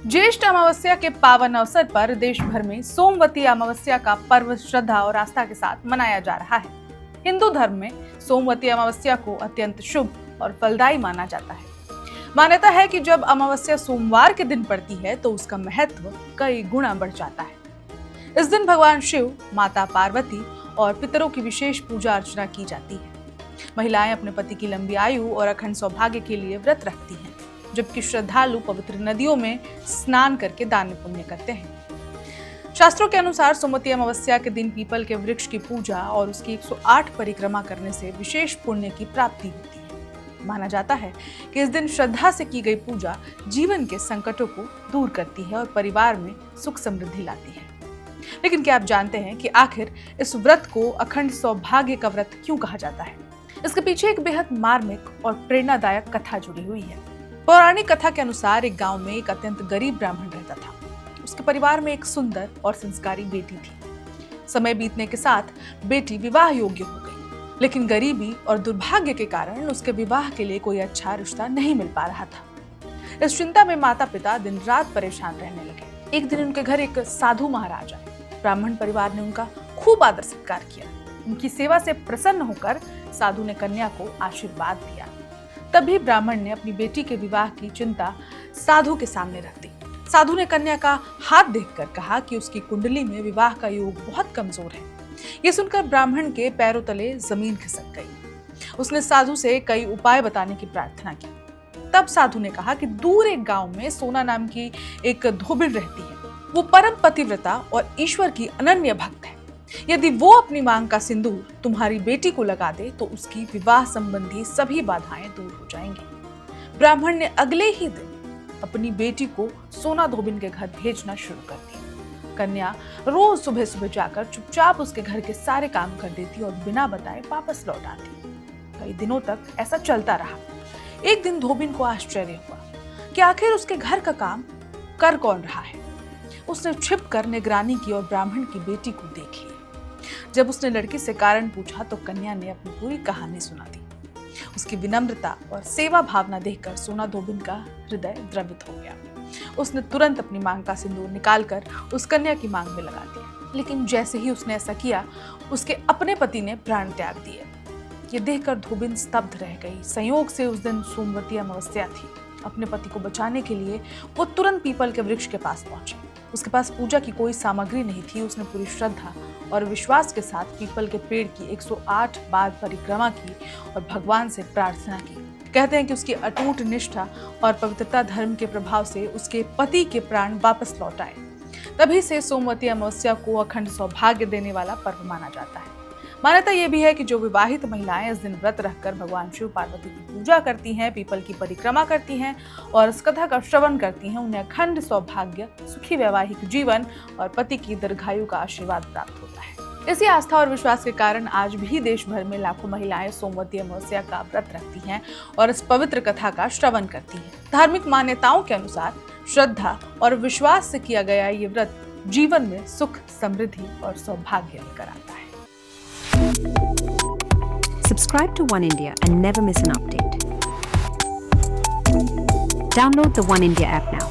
ज्येष्ठ अमावस्या के पावन अवसर पर देश भर में सोमवती अमावस्या का पर्व श्रद्धा और आस्था के साथ मनाया जा रहा है। हिंदू धर्म में सोमवती अमावस्या को अत्यंत शुभ और फलदायी माना जाता है। मान्यता है कि जब अमावस्या सोमवार के दिन पड़ती है तो उसका महत्व कई गुना बढ़ जाता है। इस दिन भगवान शिव, माता पार्वती और पितरों की विशेष पूजा अर्चना की जाती है। महिलाएं अपने पति की लंबी आयु और अखंड सौभाग्य के लिए व्रत रखती हैं, जबकि श्रद्धालु पवित्र नदियों में स्नान करके दान पुण्य करते हैं। शास्त्रों के अनुसार सोमवती अमावस्या के दिन पीपल के वृक्ष की पूजा और उसकी 108 परिक्रमा करने से विशेष पुण्य की प्राप्ति होती है। माना जाता है कि इस दिन श्रद्धा से की गई पूजा जीवन के संकटों को दूर करती है और परिवार में सुख समृद्धि लाती है। लेकिन क्या आप जानते हैं कि आखिर इस व्रत को अखंड सौभाग्य का व्रत क्यों कहा जाता है? इसके पीछे एक बेहद मार्मिक और प्रेरणादायक कथा जुड़ी हुई है। पौराणिक कथा के अनुसार एक गांव में एक अत्यंत गरीब ब्राह्मण रहता था। उसके परिवार में एक सुंदर और संस्कारी बेटी थी। समय बीतने के साथ बेटी विवाह योग्य हो गई, लेकिन गरीबी और दुर्भाग्य के कारण उसके विवाह के लिए कोई अच्छा रिश्ता नहीं मिल पा रहा था। इस चिंता में माता पिता दिन रात परेशान रहने लगे। एक दिन उनके घर एक साधु महाराज आए। ब्राह्मण परिवार ने उनका खूब आदर सत्कार किया। उनकी सेवा से प्रसन्न होकर साधु ने कन्या को आशीर्वाद दिया। तभी ब्राह्मण ने अपनी बेटी के विवाह की चिंता साधु के सामने रख दी। साधु ने कन्या का हाथ देखकर कहा कि उसकी कुंडली में विवाह का योग बहुत कमजोर है। ये सुनकर ब्राह्मण के पैरों तले जमीन खिसक गई। उसने साधु से कई उपाय बताने की प्रार्थना की। तब साधु ने कहा कि दूर एक गांव में सोना नाम की एक धोबिन रहती है। वो परम पतिव्रता और ईश्वर की अनन्य भक्त है। यदि वो अपनी मांग का सिंदूर तुम्हारी बेटी को लगा दे तो उसकी विवाह संबंधी सभी बाधाएं दूर हो जाएंगी। ब्राह्मण ने अगले ही दिन अपनी बेटी को सोना धोबिन के घर भेजना शुरू कर दिया। कन्या रोज सुबह सुबह जाकर चुपचाप उसके घर के सारे काम कर देती और बिना बताए वापस लौट आती। कई दिनों तक ऐसा चलता रहा। एक दिन धोबिन को आश्चर्य हुआ कि आखिर उसके घर का काम कर कौन रहा है। उसने छिपकर निगरानी की और ब्राह्मण की बेटी को देख लिया। जब उसने लड़की से कारण पूछा तो कन्या ने अपनी पूरी कहानी सुना दी। उसकी विनम्रता और सेवा भावना देखकर सोना धोबिन का हृदय द्रवित हो गया। उसने तुरंत अपनी मांग का सिंदूर निकालकर उस कन्या की मांग में लगा दिया। लेकिन जैसे ही उसने ऐसा किया, उसके अपने पति ने प्राण त्याग दिए। ये देखकर धोबिन स्तब्ध रह गई। संयोग से उस दिन सोमवती अमावस्या थी। अपने पति को बचाने के लिए वो तुरंत पीपल के वृक्ष के पास पहुंची। उसके पास पूजा की कोई सामग्री नहीं थी। उसने पूरी श्रद्धा और विश्वास के साथ पीपल के पेड़ की 108 बार परिक्रमा की और भगवान से प्रार्थना की। कहते हैं कि उसकी अटूट निष्ठा और पवित्रता धर्म के प्रभाव से उसके पति के प्राण वापस लौट आए। तभी से सोमवती अमावस्या को अखंड सौभाग्य देने वाला पर्व माना जाता है। मान्यता यह भी है कि जो विवाहित महिलाएं इस दिन व्रत रखकर भगवान शिव पार्वती की पूजा करती हैं, पीपल की परिक्रमा करती हैं और इस कथा का श्रवण करती हैं, उन्हें अखंड सौभाग्य, सुखी वैवाहिक जीवन और पति की दीर्घायु का आशीर्वाद प्राप्त होता है। इसी आस्था और विश्वास के कारण आज भी देश भर में लाखों महिलाएं सोमवती अमावस्या का व्रत रखती हैं और इस पवित्र कथा का श्रवण करती हैं। धार्मिक मान्यताओं के अनुसार श्रद्धा और विश्वास से किया गया ये व्रत जीवन में सुख, समृद्धि और सौभाग्य लेकर आता है। Subscribe to One India and never miss an update. Download the One India app now.